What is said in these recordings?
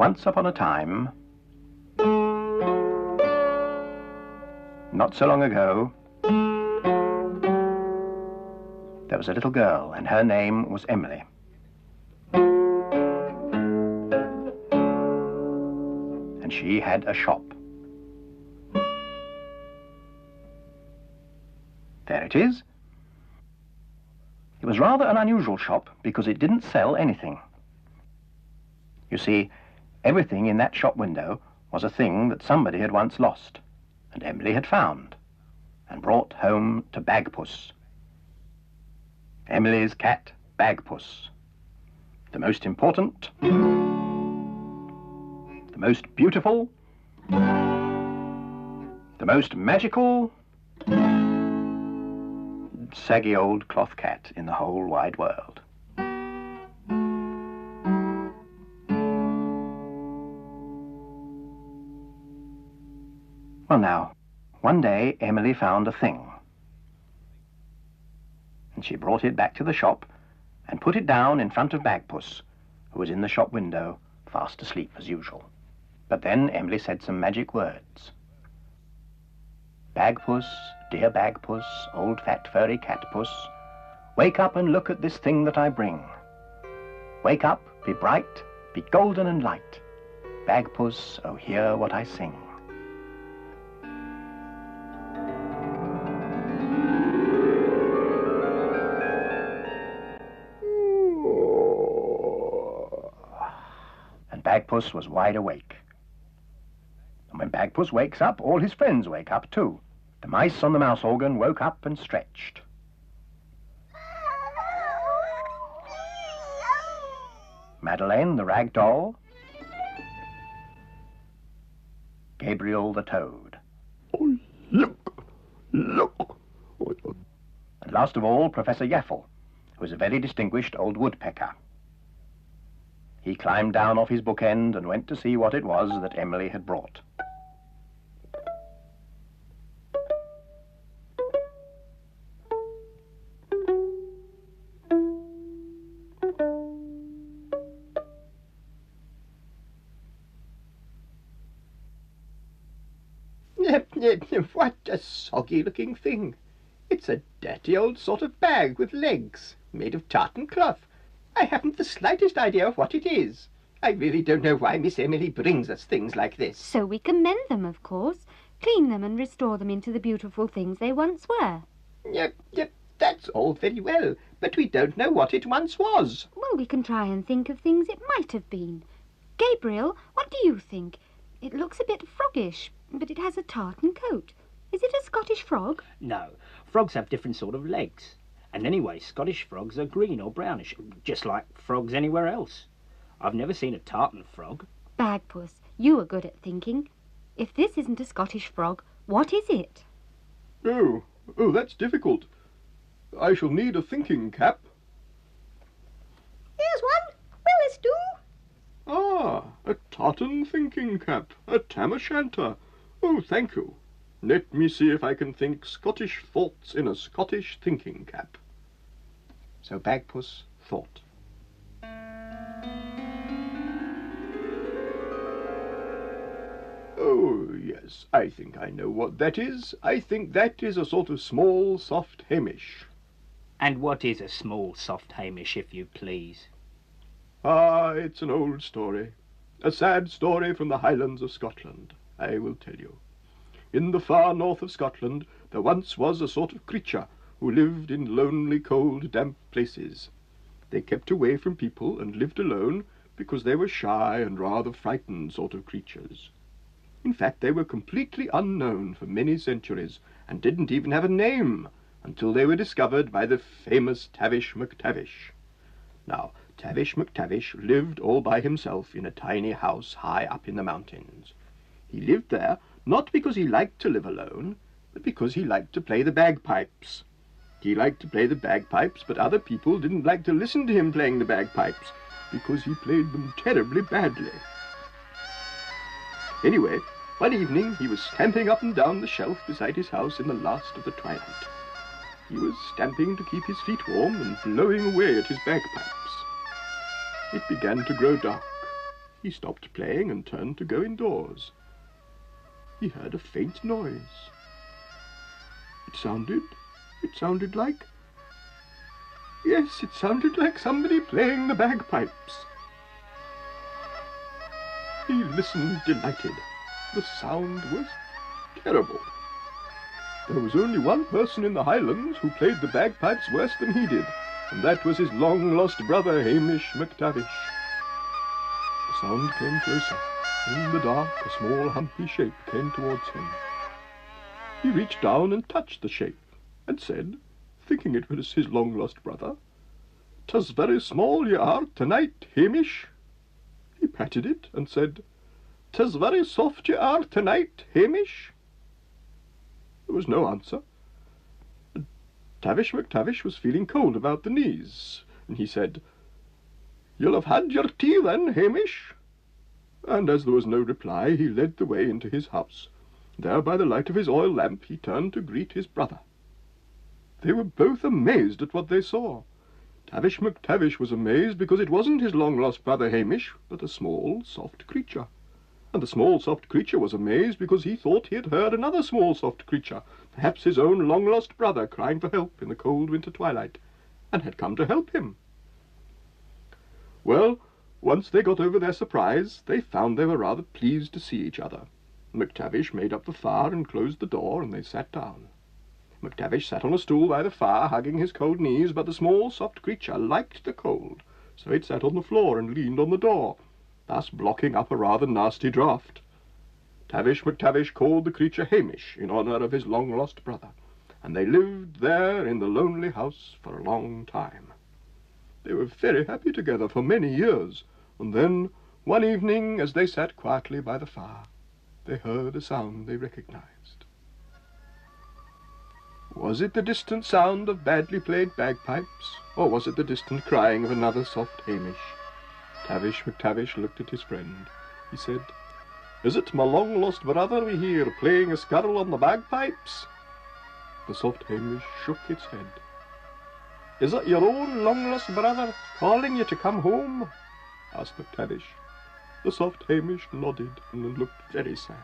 Once upon a time, not so long ago, there was a little girl, and her name was Emily. And she had a shop. There it is. It was rather an unusual shop because it didn't sell anything. You see, everything in that shop window was a thing that somebody had once lost, and Emily had found, and brought home to Bagpuss. Emily's cat, Bagpuss. The most important, the most beautiful, the most magical, saggy old cloth cat in the whole wide world. Well now, one day Emily found a thing. And she brought it back to the shop and put it down in front of Bagpuss, who was in the shop window, fast asleep as usual. But then Emily said some magic words. Bagpuss, dear Bagpuss, old fat furry catpuss, wake up and look at this thing that I bring. Wake up, be bright, be golden and light. Bagpuss, oh hear what I sing. And Bagpuss was wide awake. And when Bagpuss wakes up, all his friends wake up too. The mice on the mouse organ woke up and stretched. Madeleine, the rag doll. Gabriel, the toad. Oh, look, look. And last of all, Professor Yaffle, who was a very distinguished old woodpecker. He climbed down off his bookend and went to see what it was that Emily had brought. What a soggy-looking thing. It's a dirty old sort of bag with legs, made of tartan cloth. I haven't the slightest idea of what it is. I really don't know why Miss Emily brings us things like this. So we can mend them, of course. Clean them and restore them into the beautiful things they once were. Yep, that's all very well, but we don't know what it once was. Well, we can try and think of things it might have been. Gabriel, what do you think? It looks a bit froggish, but it has a tartan coat. Is it a Scottish frog? No, frogs have different sort of legs. And anyway, Scottish frogs are green or brownish, just like frogs anywhere else. I've never seen a tartan frog. Bagpuss, you are good at thinking. If this isn't a Scottish frog, what is it? Oh, that's difficult. I shall need a thinking cap. Here's one. Will this do? Ah, a tartan thinking cap, a tam o' shanter. Oh, thank you. Let me see if I can think Scottish thoughts in a Scottish thinking cap. So Bagpuss thought. Oh, yes, I think I know what that is. I think that is a sort of small, soft Hamish. And what is a small, soft Hamish, if you please? Ah, it's an old story. A sad story from the Highlands of Scotland, I will tell you. In the far north of Scotland there once was a sort of creature who lived in lonely, cold, damp places. They kept away from people and lived alone because they were shy and rather frightened sort of creatures. In fact, they were completely unknown for many centuries and didn't even have a name until they were discovered by the famous Tavish MacTavish. Now, Tavish MacTavish lived all by himself in a tiny house high up in the mountains. He lived there not because he liked to live alone, but because he liked to play the bagpipes. He liked to play the bagpipes, but other people didn't like to listen to him playing the bagpipes, because he played them terribly badly. Anyway, one evening he was stamping up and down the shelf beside his house in the last of the twilight. He was stamping to keep his feet warm and blowing away at his bagpipes. It began to grow dark. He stopped playing and turned to go indoors. He heard a faint noise. It sounded like... Yes, it sounded like somebody playing the bagpipes. He listened delighted. The sound was terrible. There was only one person in the Highlands who played the bagpipes worse than he did, and that was his long-lost brother, Hamish McTavish. The sound came closer. In the dark, a small humpy shape came towards him. He reached down and touched the shape, and said, thinking it was his long-lost brother, "'Tis very small ye are tonight, Hamish." He patted it and said, "'Tis very soft ye are tonight, Hamish." There was no answer. Tavish McTavish was feeling cold about the knees, and he said, "You'll have had your tea then, Hamish." And as there was no reply, he led the way into his house. There, by the light of his oil lamp, he turned to greet his brother. They were both amazed at what they saw. Tavish McTavish was amazed because it wasn't his long-lost brother Hamish, but a small, soft creature. And the small, soft creature was amazed because he thought he had heard another small, soft creature, perhaps his own long-lost brother, crying for help in the cold winter twilight, and had come to help him. Well, once they got over their surprise, they found they were rather pleased to see each other. McTavish made up the fire and closed the door, and they sat down. McTavish sat on a stool by the fire, hugging his cold knees, but the small, soft creature liked the cold, so it sat on the floor and leaned on the door, thus blocking up a rather nasty draught. Tavish McTavish called the creature Hamish in honour of his long-lost brother, and they lived there in the lonely house for a long time. They were very happy together for many years, and then, one evening, as they sat quietly by the fire, they heard a sound they recognized. Was it the distant sound of badly played bagpipes, or was it the distant crying of another soft Hamish? Tavish McTavish looked at his friend. He said, "Is it my long-lost brother we hear playing a skirl on the bagpipes?" The soft Hamish shook its head. "Is it your own long-lost brother calling you to come home?" asked McTavish. The soft Hamish nodded and looked very sad.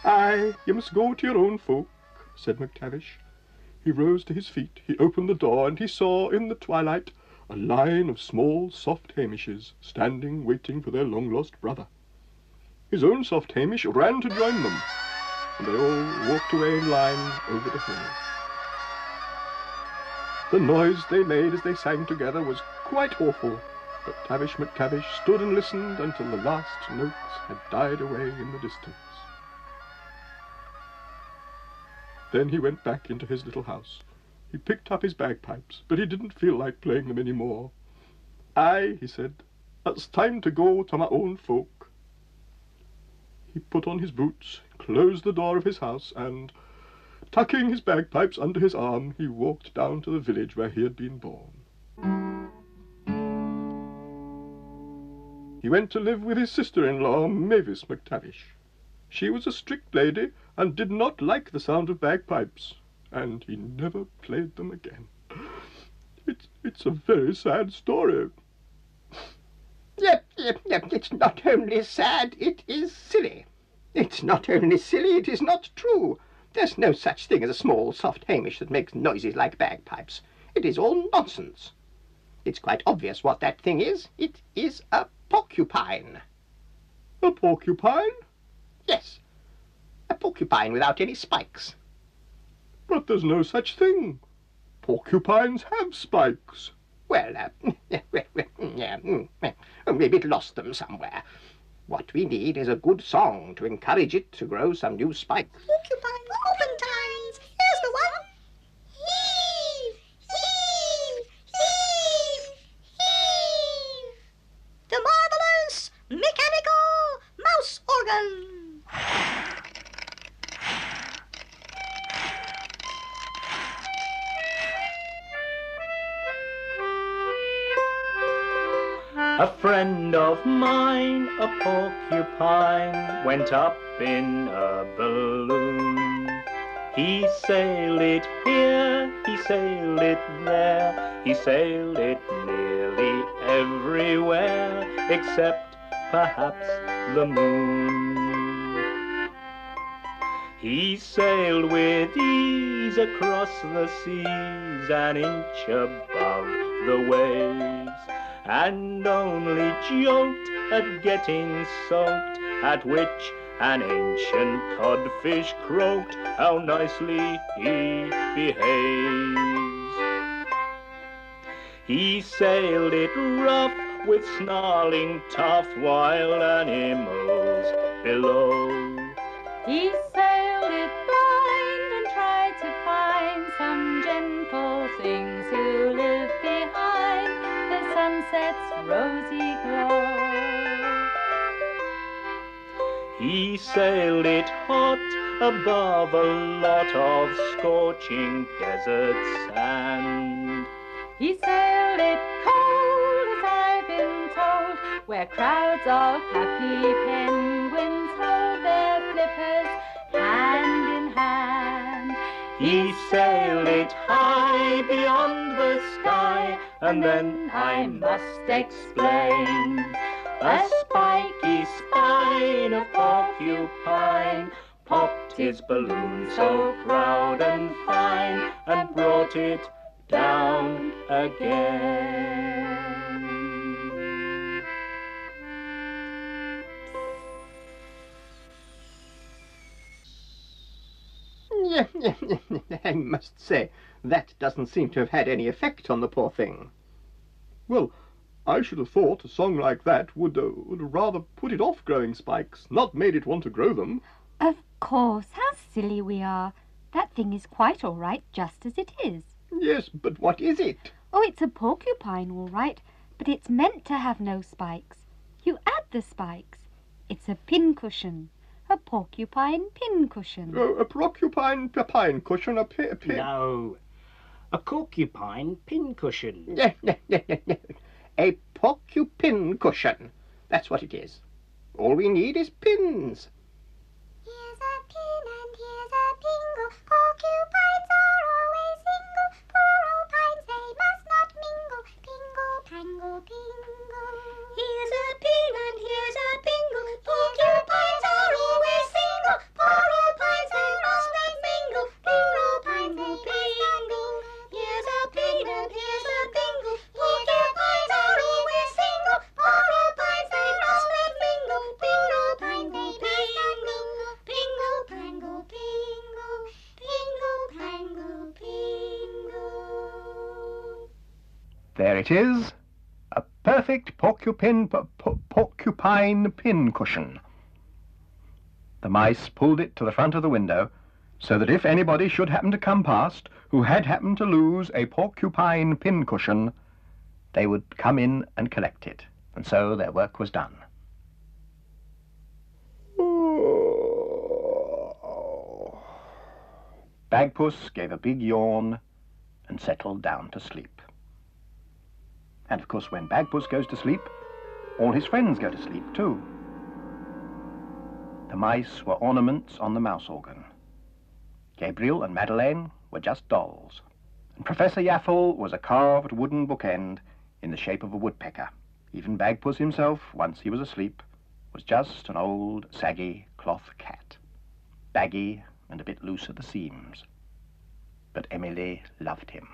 "Aye, you must go to your own folk," said McTavish. He rose to his feet, he opened the door, and he saw in the twilight a line of small, soft Hamishes standing waiting for their long-lost brother. His own soft Hamish ran to join them, and they all walked away in line over the hill. The noise they made as they sang together was quite awful, but Tavish McTavish stood and listened until the last notes had died away in the distance. Then he went back into his little house. He picked up his bagpipes, but he didn't feel like playing them any more. "Aye," he said, "it's time to go to my own folk." He put on his boots, closed the door of his house, and, tucking his bagpipes under his arm, he walked down to the village where he had been born. He went to live with his sister-in-law, Mavis McTavish. She was a strict lady and did not like the sound of bagpipes, and he never played them again. It's a very sad story. Yep, it's not only sad, it is silly. It's not only silly, it is not true. There's no such thing as a small, soft Hamish that makes noises like bagpipes. It is all nonsense. It's quite obvious what that thing is. It is a porcupine. A porcupine? Yes, a porcupine without any spikes. But there's no such thing. Porcupines have spikes. Well, maybe it lost them somewhere. What we need is a good song to encourage it to grow some new spikes. Porcupine oftentimes. Here's the one. Heave, heave, heave, heave. The marvelous mechanical mouse organ. A friend of mine, a porcupine, went up in a balloon. He sailed it here, he sailed it there, he sailed it nearly everywhere, except perhaps the moon. He sailed with ease across the seas, an inch above the waves, and only joked at getting soaked, at which an ancient codfish croaked, how nicely he behaves. He sailed it rough with snarling tough wild animals below. He sailed it blind and tried to find some gentle things who live behind the sunset's rosy glow. He sailed it hot above a lot of scorching desert sand. He sailed it cold, as I've been told, where crowds of happy penguins hold their flippers hand in hand. He sailed it high beyond the sky, and then I must explain. A spiky spine of porcupine popped his balloon so proud and fine, and brought it down again. I must say, that doesn't seem to have had any effect on the poor thing. Well, I should have thought a song like that would rather put it off growing spikes, not made it want to grow them. Of course, how silly we are. That thing is quite all right just as it is. Yes, but what is it? Oh, it's a porcupine, all right, but it's meant to have no spikes. You add the spikes. It's a pincushion. A porcupine pincushion. A porcupine pine cushion, No, a porcupine pincushion. A porcupine cushion. That's what it is. All we need is pins. Here's a pin and here's a pingle. Porcupines are always single. Poor old pines, they must not mingle. Pingle, pangle, pingle. Here's a pin and here's a pingle. Porcupines are always single. Poor old pines, they must not mingle. Pingle, pangle, pingle. Here's a pin and here's a pingle. Porcupines are always single. Poor old pines, they must not mingle. Pingle, pangle, pingle. Pingle, pangle, pingle. Pingle, pangle, pingle. There it is, a perfect porcupine pincushion. The mice pulled it to the front of the window, so that if anybody should happen to come past who had happened to lose a porcupine pincushion, they would come in and collect it, and so their work was done. Bagpuss gave a big yawn and settled down to sleep. And of course, when Bagpuss goes to sleep, all his friends go to sleep too. The mice were ornaments on the mouse organ. Gabriel and Madeleine were just dolls. And Professor Yaffle was a carved wooden bookend in the shape of a woodpecker. Even Bagpuss himself, once he was asleep, was just an old, saggy cloth cat. Baggy and a bit loose at the seams. But Emily loved him.